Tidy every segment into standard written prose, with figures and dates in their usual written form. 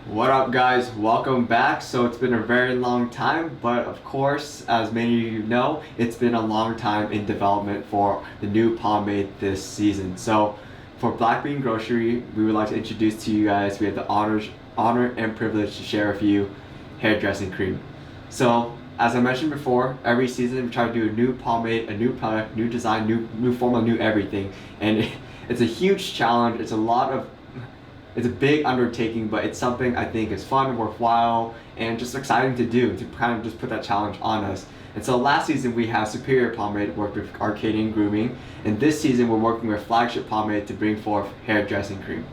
What up, guys? Welcome back. So it's been a very long time, but of course, as many of you know, it's been a long time in development for the new pomade this season. So for Black Bean Grocery, we would like to introduce to you guys, we have the honor and privilege to share with you hairdressing cream. So as I mentioned before, every season we try to do a new pomade, a new product, new design, new formula, new everything. And it's a huge challenge. It's a big undertaking, but it's something I think is fun, worthwhile, and just exciting to do, to kind of just put that challenge on us. And so last season we have Superior Pomade, worked with Arcadian Grooming, and this season we're working with Flagship Pomade to bring forth hairdressing cream.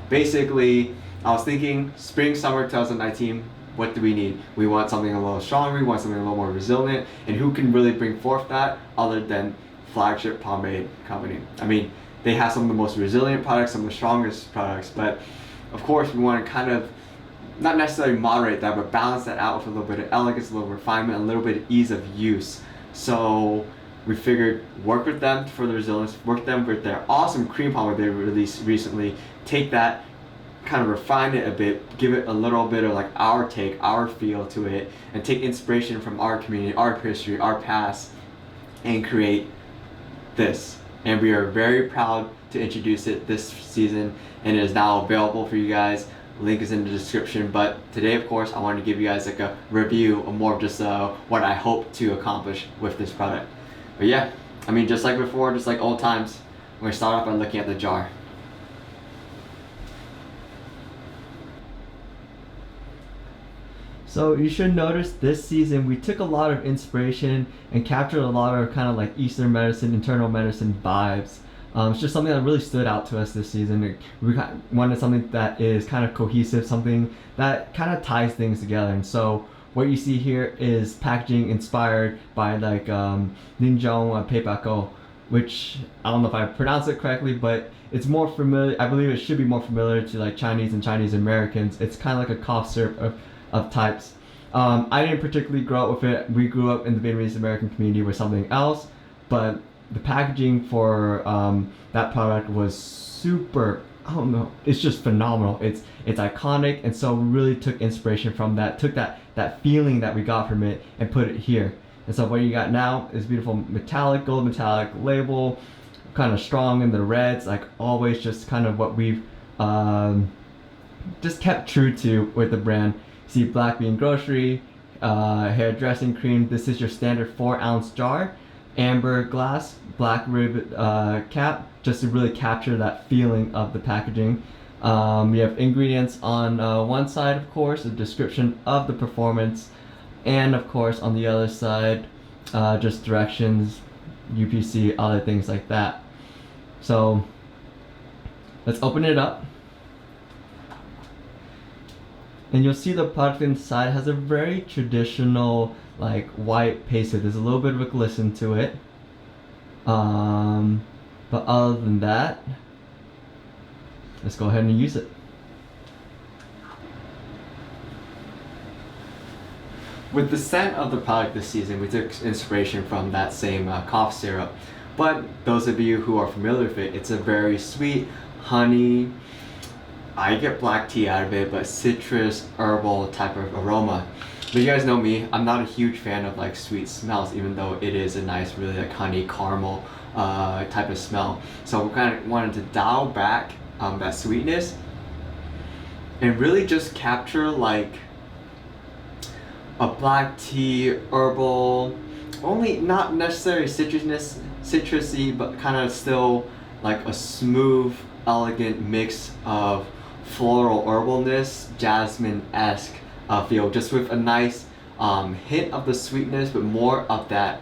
Basically, I was thinking spring, summer 2019, what do we need? We want something a little stronger, we want something a little more resilient, and who can really bring forth that other than Flagship Pomade Company? I mean, they have some of the most resilient products, some of the strongest products, but of course we want to kind of not necessarily moderate that, but balance that out with a little bit of elegance, a little refinement, a little bit of ease of use. So we figured work with them for the resilience, work them with their awesome cream pomade they released recently, take that, kind of refine it a bit, give it a little bit of like our take, our feel to it, and take inspiration from our community, our history, our past, and create this. And we are very proud to introduce it this season, and it is now available for you guys. Link is in the description. But today, of course, I wanted to give you guys like a review of more of just what I hope to accomplish with this product. But yeah, I mean, just like before, just like old times, we're gonna start off by looking at the jar. So you should notice this season we took a lot of inspiration and captured a lot of kind of like Eastern medicine, internal medicine vibes. It's just something that really stood out to us this season. We wanted something that is kind of cohesive, something that kind of ties things together. And so what you see here is packaging inspired by like Ninjong Peipako, which I don't know if I pronounced it correctly, but it's more familiar. I believe it should be more familiar to like Chinese and Chinese Americans. It's kind of like a cough syrup of types. I didn't particularly grow up with it. We grew up in the Vietnamese American community with something else, but the packaging for that product was super, I don't know, it's just phenomenal. It's iconic, and so we really took inspiration from that, took that feeling that we got from it and put it here. And so what you got now is beautiful metallic, gold metallic label, kind of strong in the reds, like always, just kind of what we've just kept true to with the brand. See Black Bean Grocery, hairdressing cream. This is your standard 4-ounce jar, amber glass, black ribbon cap, just to really capture that feeling of the packaging. We have ingredients on one side, of course, a description of the performance, and of course on the other side, just directions, UPC, other things like that. So let's open it up. And you'll see the product inside has a very traditional like white paste. There's a little bit of a glisten to it. But other than that, let's go ahead and use it. With the scent of the product this season, we took inspiration from that same cough syrup. But those of you who are familiar with it, it's a very sweet honey. I get black tea out of it, but citrus, herbal type of aroma. But you guys know me, I'm not a huge fan of like sweet smells, even though it is a nice, really like honey caramel type of smell. So we kind of wanted to dial back that sweetness and really just capture like a black tea, herbal, only not necessarily citrusy, but kind of still like a smooth, elegant mix of floral herbalness, jasmine-esque feel, just with a nice hint of the sweetness, but more of that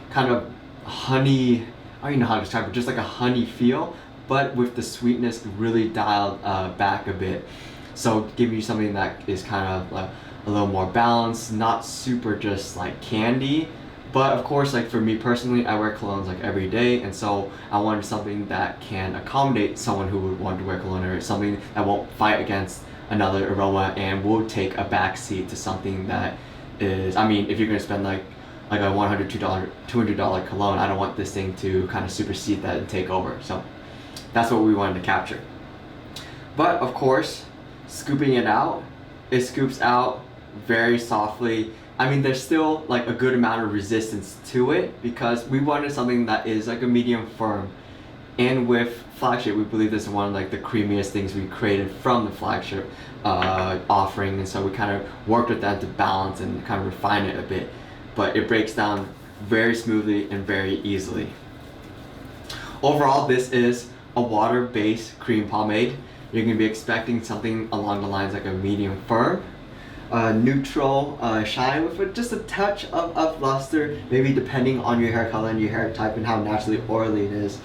kind of honey, I don't even know how to describe it, just like a honey feel, but with the sweetness really dialed back a bit. So give you something that is kind of like a little more balanced, not super just like candy. But of course, like for me personally, I wear colognes like every day, and so I wanted something that can accommodate someone who would want to wear cologne, or something that won't fight against another aroma and will take a backseat to something that is, I mean, if you're gonna spend like a $100, $200 cologne, I don't want this thing to kind of supersede that and take over. So that's what we wanted to capture. But of course, scooping it out, it scoops out very softly. I mean, there's still like a good amount of resistance to it because we wanted something that is like a medium firm. And with flagship, we believe this is one of like the creamiest things we created from the flagship offering, and so we kind of worked with that to balance and kind of refine it a bit. But it breaks down very smoothly and very easily. Overall, this is a water-based cream pomade. You're going to be expecting something along the lines like a medium firm, neutral shine with just a touch of luster, maybe depending on your hair color and your hair type and how naturally oily it is.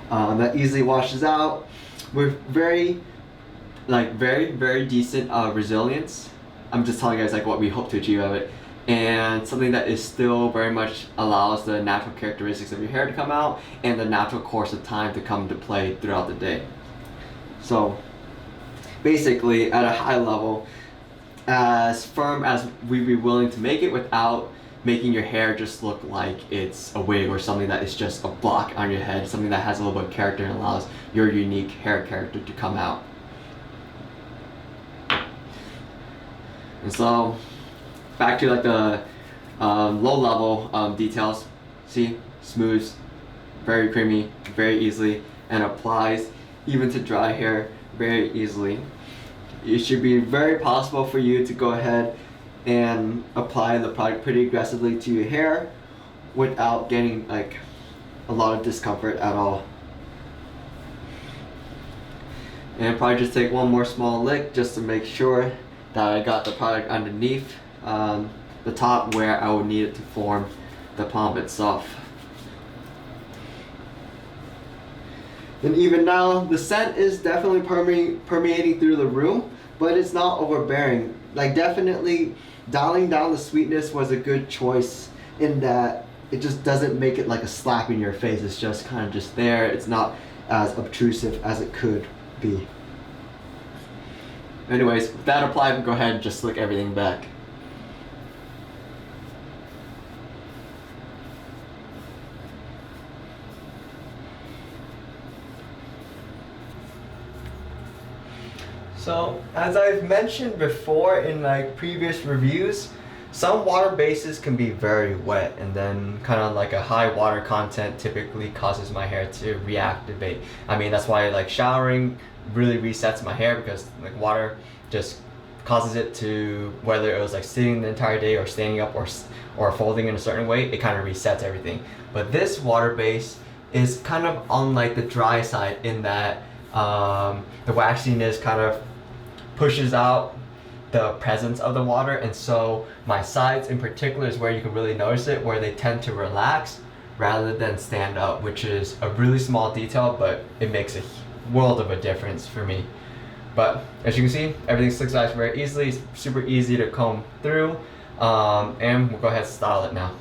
That easily washes out with very decent resilience. I'm just telling you guys like what we hope to achieve of it, and something that is still very much allows the natural characteristics of your hair to come out and the natural course of time to come into play throughout the day. So basically, at a high level, as firm as we'd be willing to make it without making your hair just look like it's a wig or something that is just a block on your head, something that has a little bit of character and allows your unique hair character to come out. And so, back to like the low level details. See, smooths, very creamy, very easily, and applies even to dry hair very easily. It should be very possible for you to go ahead and apply the product pretty aggressively to your hair without getting like a lot of discomfort at all. And probably just take one more small lick just to make sure that I got the product underneath the top where I would need it to form the pomp itself. And even now, the scent is definitely permeating through the room, but it's not overbearing. Like, definitely dialing down the sweetness was a good choice in that it just doesn't make it like a slap in your face. It's just kind of just there. It's not as obtrusive as it could be. Anyways, with that applied, go ahead and just slick everything back. So, as I've mentioned before in like previous reviews, some water bases can be very wet, and then kind of like a high water content typically causes my hair to reactivate. I mean, that's why like showering really resets my hair, because like water just causes it to, whether it was like sitting the entire day or standing up or folding in a certain way, it kind of resets everything. But this water base is kind of on like the dry side in that the waxiness kind of pushes out the presence of the water, and so my sides in particular is where you can really notice it, where they tend to relax rather than stand up, which is a really small detail, but it makes a world of a difference for me. But as you can see, everything slicks out very easily. It's super easy to comb through, and we'll go ahead and style it now.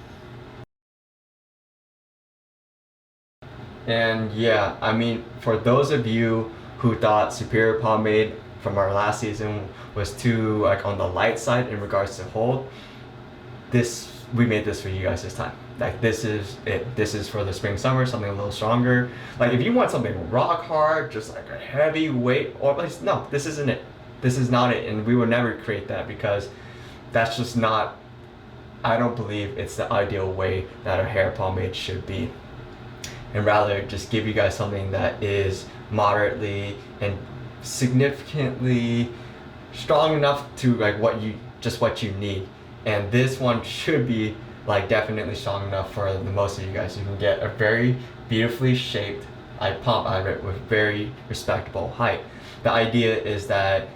And yeah, I mean, for those of you who thought Superior Pomade from our last season was too like on the light side in regards to hold, we made this for you guys this time. Like, this is it. This is for the spring summer, something a little stronger. Like, if you want something rock hard, just like a heavy weight, or at least, no, this isn't it. This is not it, and we would never create that, because that's just not, I don't believe it's the ideal way that a hair pomade should be. And rather just give you guys something that is moderately and significantly strong enough to like what you need. And this one should be like definitely strong enough for the most of you guys. You can get a very beautifully shaped like pomp out of it with very respectable height. The idea is that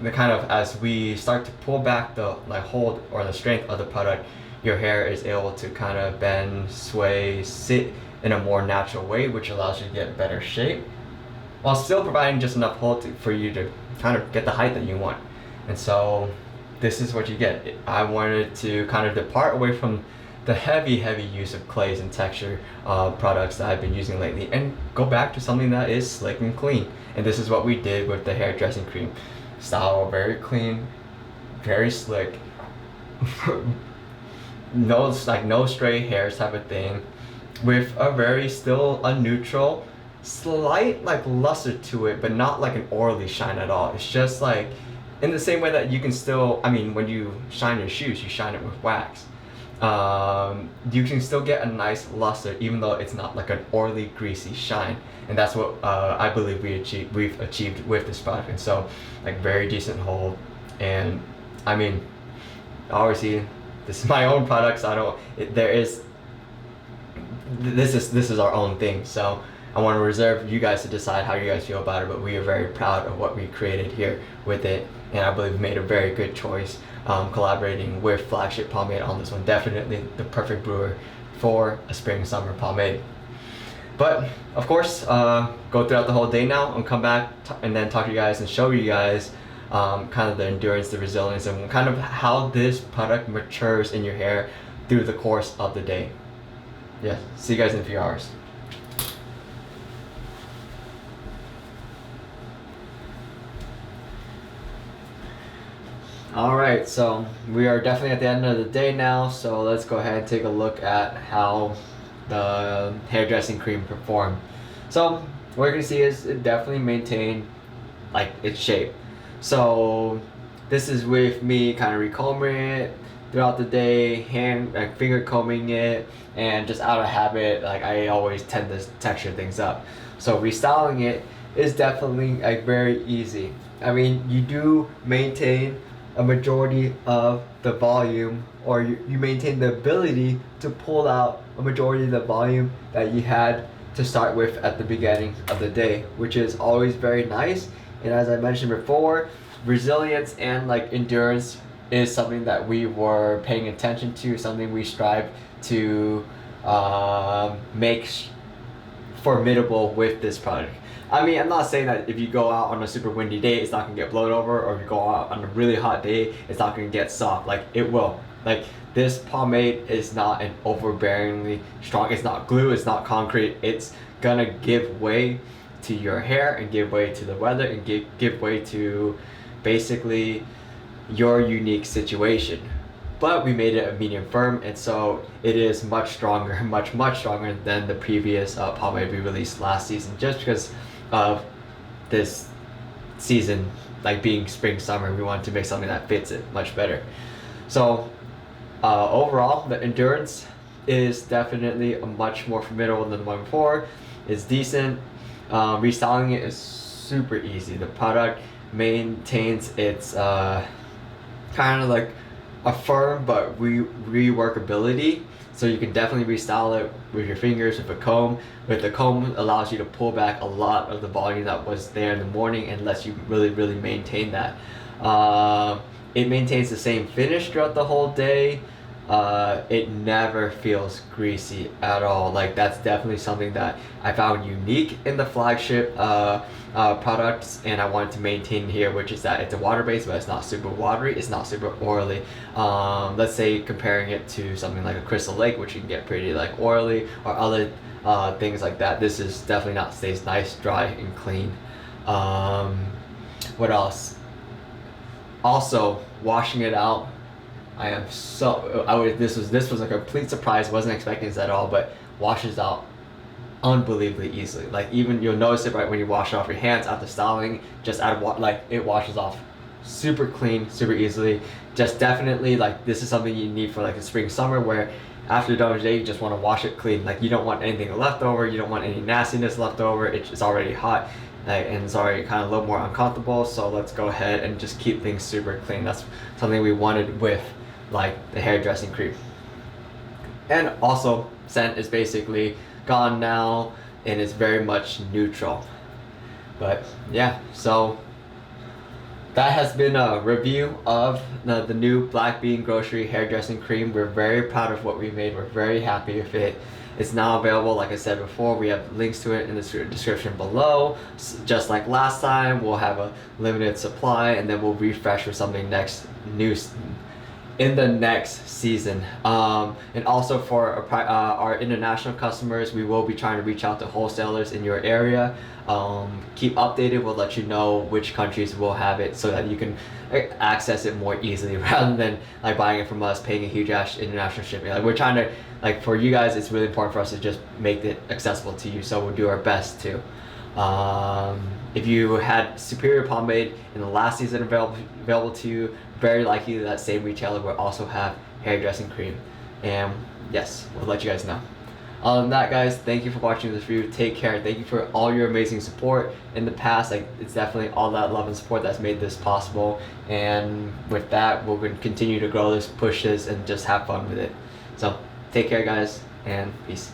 the kind of, as we start to pull back the like hold or the strength of the product, your hair is able to kind of bend, sway, sit in a more natural way, which allows you to get better shape while still providing just enough hold for you to kind of get the height that you want. And so this is what you get. I wanted to kind of depart away from the heavy use of clays and texture products that I've been using lately and go back to something that is slick and clean. And this is what we did with the hair dressing cream. Style very clean, very slick, no stray hairs type of thing, with a very still a neutral slight like luster to it, but not like an oily shine at all. It's just like in the same way that you can still, I mean, when you shine your shoes, you shine it with wax. You can still get a nice luster even though it's not like an oily, greasy shine, and that's what I believe we've achieved with this product. And so, like, very decent hold, and I mean, obviously, this is my own product, so I don't. This is our own thing, so I want to reserve you guys to decide how you guys feel about it, but we are very proud of what we created here with it, and I believe we made a very good choice collaborating with Flagship Pomade on this one. Definitely the perfect brewer for a spring-summer pomade. But of course, go throughout the whole day now and come back and then talk to you guys and show you guys kind of the endurance, the resilience, and kind of how this product matures in your hair through the course of the day. Yeah, see you guys in a few hours. Alright, so we are definitely at the end of the day now, so let's go ahead and take a look at how the hairdressing cream performed. So what you're going to see is it definitely maintained like its shape. So this is with me kind of recombing it throughout the day, finger combing it, and just out of habit, like I always tend to texture things up. So restyling it is definitely like very easy. I mean, you do maintain a majority of the volume, or you maintain the ability to pull out a majority of the volume that you had to start with at the beginning of the day, which is always very nice. And as I mentioned before, resilience and like endurance is something that we were paying attention to, something we strive to make formidable with this product. I mean, I'm not saying that if you go out on a super windy day, it's not gonna get blown over, or if you go out on a really hot day, it's not gonna get soft. Like, it will. Like, this pomade is not an overbearingly strong, it's not glue, it's not concrete. It's gonna give way to your hair and give way to the weather and give way to basically your unique situation. But we made it a medium firm, and so it is much stronger, much stronger than the previous pomade we released last season, just because of this season, like being spring summer, we wanted to make something that fits it much better. So overall, the endurance is definitely much more formidable than the one before. It's decent. Restyling it is super easy. The product maintains its kind of like a firm but reworkability, so you can definitely restyle it with your fingers, with a comb. With the comb, allows you to pull back a lot of the volume that was there in the morning and lets you really maintain that. It maintains the same finish throughout the whole day. It never feels greasy at all. Like, that's definitely something that I found unique in the Flagship products, and I wanted to maintain here, which is that it's a water base, but it's not super watery, it's not super oily. Let's say comparing it to something like a Crystal Lake, which you can get pretty like oily, or other things like that. This is definitely not, stays nice, dry, and clean. What else? Also, washing it out, this was a complete surprise. Wasn't expecting this at all, but washes out unbelievably easily. Like, even you'll notice it right when you wash it off your hands after styling, just out of like it washes off super clean, super easily. Just definitely, like, this is something you need for like the spring summer, where after you're done with the day, you just want to wash it clean. Like, you don't want anything left over, you don't want any nastiness left over. It's already hot, and it's already kind of a little more uncomfortable. So let's go ahead and just keep things super clean. That's something we wanted with like the hairdressing cream. And also, scent is basically gone now, and it's very much neutral. But yeah, so that has been a review of the new Black Bean Grocery hairdressing cream. We're very proud of what we made. We're very happy with it. It's now available, like I said before. We have links to it in the description below. Just like last time, we'll have a limited supply, and then we'll refresh with something next new in the next season. And also for our international customers, we will be trying to reach out to wholesalers in your area. Keep updated. We'll let you know which countries will have it so that you can access it more easily rather than like buying it from us, paying a huge international shipping. Like we're trying to, like for you guys, it's really important for us to just make it accessible to you. So we'll do our best to. If you had superior pomade in the last season available to you, very likely that same retailer will also have hairdressing cream. And yes, we'll let you guys know. Other than that, guys, thank you for watching this review. Take care. Thank you for all your amazing support in the past. Like, it's definitely all that love and support that's made this possible. And with that, we're going to continue to grow this, push this, and just have fun with it. So take care, guys, and peace.